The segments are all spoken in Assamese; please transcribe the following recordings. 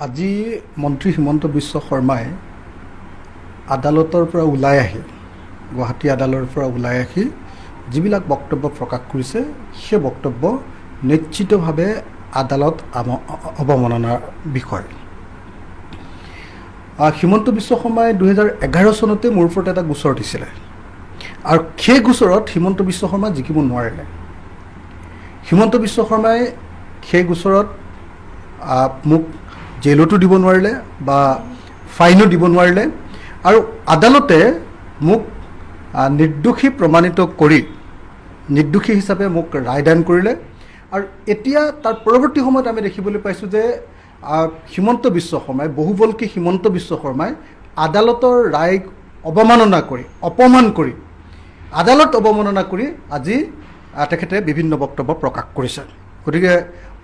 আজি মন্ত্ৰী হিমন্ত বিশ্ব শৰ্মাই আদালতৰ পৰা ওলাই আহি গুৱাহাটী আদালতৰ পৰা ওলাই আহি যিবিলাক বক্তব্য প্ৰকাশ কৰিছে সেই বক্তব্য নিশ্চিতভাৱে আদালত অৱমাননাৰ বিষয়। হিমন্ত বিশ্ব শৰ্মাই 2011 চনতে মোৰ ওপৰত এটা গোচৰ দিছিলে আৰু সেই গোচৰত হিমন্ত বিশ্ব শৰ্মা জিকিব নোৱাৰিলে। হিমন্ত বিশ্ব শৰ্মাই সেই গোচৰত মোক জেলতো দিব নোৱাৰিলে বা ফাইনো দিব নোৱাৰিলে আৰু আদালতে মোক নিৰ্দোষী প্ৰমাণিত কৰি নিৰ্দোষী হিচাপে মোক ৰায়দান কৰিলে। আৰু এতিয়া তাৰ পৰৱৰ্তী সময়ত আমি দেখিবলৈ পাইছোঁ যে হিমন্ত বিশ্ব শৰ্মাই বহুবলকি হিমন্ত বিশ্ব শৰ্মাই আদালতৰ ৰায়ক অৱমাননা কৰি অপমান কৰি আদালত অৱমাননা কৰি আজি তেখেতে বিভিন্ন বক্তব্য প্ৰকাশ কৰিছে। গতিকে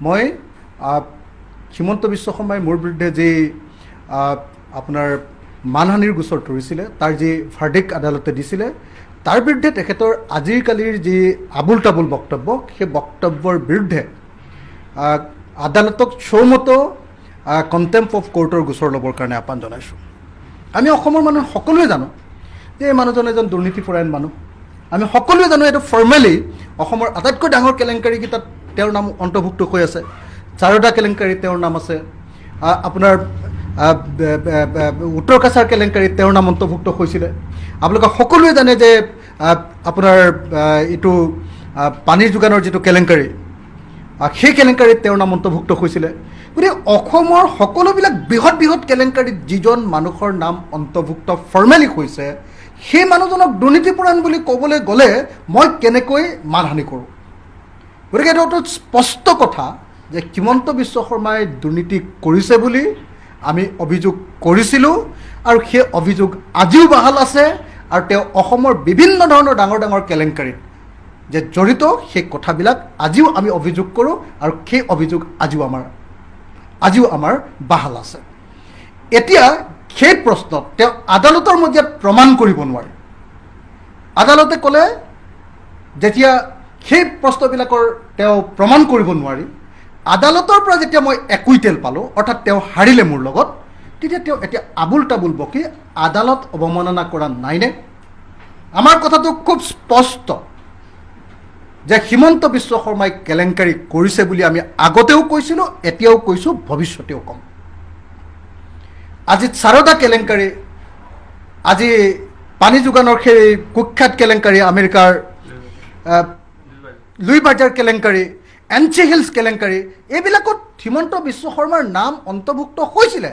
মই হিমন্ত বিশ্ব শৰ্মাই মোৰ বিৰুদ্ধে যি আপোনাৰ মানহানিৰ গোচৰ তৰিছিলে তাৰ যি ভাৰ্ডিক্ট আদালতে দিছিলে তাৰ বিৰুদ্ধে তেখেতৰ আজিৰ কালিৰ যি আবুল তাবুল বক্তব্য সেই বক্তব্যৰ বিৰুদ্ধে আদালতক চৌমতো কণ্টেম্প অফ কোৰ্টৰ গোচৰ ল'বৰ কাৰণে আহ্বান জনাইছোঁ। আমি অসমৰ মানুহ সকলোৱে জানো যে এই মানুহজন এজন দুৰ্নীতিপৰায়ণ মানুহ। আমি সকলোৱে জানো এইটো ফৰ্মেলি অসমৰ আটাইতকৈ ডাঙৰ কেলেংকাৰীকেইটাত তেওঁৰ নাম অন্তৰ্ভুক্ত হৈ আছে। চাৰদা কেলেংকাৰী তেওঁৰ নাম আছে, আপোনাৰ উত্তৰ কাছাৰ কেলেংকাৰীত তেওঁৰ নাম অন্তৰ্ভুক্ত হৈছিলে। আপোনালোকে সকলোৱে জানে যে আপোনাৰ এইটো পানীৰ যোগানৰ যিটো কেলেংকাৰী সেই কেলেংকাৰীত তেওঁৰ নাম অন্তৰ্ভুক্ত হৈছিলে। গতিকে অসমৰ সকলোবিলাক বৃহৎ বৃহৎ কেলেংকাৰীত যিজন মানুহৰ নাম অন্তৰ্ভুক্ত ফৰ্মেলি হৈছে সেই মানুহজনক দুৰ্নীতিপৰায়ণ বুলি ক'বলৈ গ'লে মই কেনেকৈ মানহানি কৰোঁ? গতিকে এইটো অতি স্পষ্ট কথা যে হিমন্ত বিশ্ব শৰ্মাই দুৰ্নীতি কৰিছে বুলি আমি অভিযোগ কৰিছিলোঁ আৰু সেই অভিযোগ আজিও বাহাল আছে আৰু তেওঁ অসমৰ বিভিন্ন ধৰণৰ ডাঙৰ ডাঙৰ কেলেংকাৰীত যে জড়িত সেই কথাবিলাক আজিও আমি অভিযোগ কৰোঁ আৰু সেই অভিযোগ আজিও আমাৰ বাহাল আছে। এতিয়া সেই প্ৰশ্নত তেওঁ আদালতৰ মজিয়াত প্ৰমাণ কৰিব নোৱাৰে। আদালতে ক'লে যেতিয়া সেই প্ৰশ্নবিলাকৰ তেওঁ প্ৰমাণ কৰিব নোৱাৰি আদালতৰ পৰা যেতিয়া মই একুইটেল পালোঁ অৰ্থাৎ তেওঁ হাৰিলে মোৰ লগত, তেতিয়া তেওঁ এতিয়া আবুল তাবুল বকি আদালত অৱমাননা কৰা নাইনে? আমাৰ কথাটো খুব স্পষ্ট যে হিমন্ত বিশ্ব শৰ্মাই কেলেংকাৰী কৰিছে বুলি আমি আগতেও কৈছিলোঁ, এতিয়াও কৈছোঁ, ভৱিষ্যতেও ক'ম। আজি চাৰদা কেলেংকাৰী, আজি পানী যোগানৰ সেই কুখ্যাত কেলেংকাৰী, আমেৰিকাৰ লুই বাৰ্জাৰ কেলেংকাৰী, এনচি হিলছ কেলেংকাৰী, এইবিলাকত হিমন্ত বিশ্ব শৰ্মাৰ নাম অন্তৰ্ভুক্ত হৈছিলে।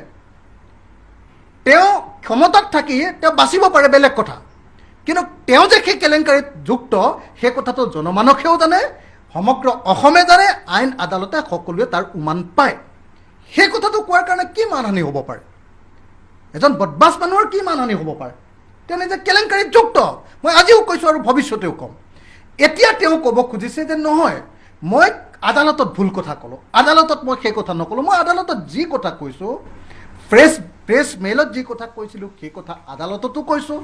তেওঁ ক্ষমতাত থাকি তেওঁ বাচিব পাৰে বেলেগ কথা, কিন্তু তেওঁ যে সেই কেলেংকাৰীত যুক্ত সেই কথাটো জনমানসেও জানে, সমগ্ৰ অসমে জানে, আইন আদালতে সকলোৱে তাৰ উমান পায়। সেই কথাটো কোৱাৰ কাৰণে কি মানহানি হ'ব পাৰে? এজন বদমাছ মানুহৰ কি মানহানি হ'ব পাৰে? তেওঁ যে কেলেংকাৰীত যুক্ত, মই আজিও কৈছোঁ আৰু ভৱিষ্যতেও ক'ম। এতিয়া তেওঁ ক'ব খুজিছে যে নহয়, মই আদালতত ভুল কথা ক'লোঁ, আদালতত মই সেই কথা নক'লোঁ। মই আদালতত যি কথা কৈছোঁ, প্ৰেছ মেইলত যি কথা কৈছিলোঁ সেই কথা আদালততো কৈছোঁ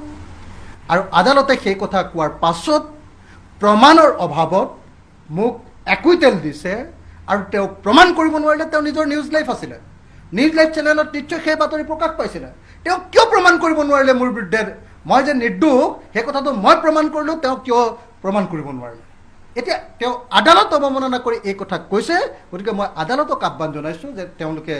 আৰু আদালতে সেই কথা কোৱাৰ পাছত প্ৰমাণৰ অভাৱত মোক একুইটেল দিছে আৰু তেওঁক প্ৰমাণ কৰিব নোৱাৰিলে। তেওঁ নিজৰ নিউজ লাইভ আছিলে, নিউজ লাইভ চেনেলত নিশ্চয় সেই বাতৰি প্ৰকাশ পাইছিলে। তেওঁ কিয় প্ৰমাণ কৰিব নোৱাৰিলে মোৰ বিৰুদ্ধে মই যে নিৰ্দোষ সেই কথাটো মই প্ৰমাণ কৰিলোঁ, তেওঁ কিয় প্ৰমাণ কৰিব নোৱাৰিলে? এতিয়া তেওঁ আদালত অৱমাননা কৰি এই কথা কৈছে। গতিকে মই আদালতক আহ্বান জনাইছোঁ যে তেওঁলোকে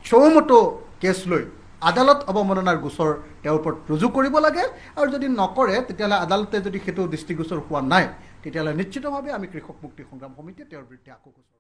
চৌমতো কেছ লৈ আদালত অৱমাননাৰ গোচৰ তেওঁৰ ওপৰত ৰুজু কৰিব লাগে আৰু যদি নকৰে তেতিয়াহ'লে আদালতে যদি সেইটো দৃষ্টিগোচৰ হোৱা নাই তেতিয়াহ'লে নিশ্চিতভাৱে আমি কৃষক মুক্তি সংগ্ৰাম সমিতিয়ে তেওঁৰ বিৰুদ্ধে আকৌ গোচৰ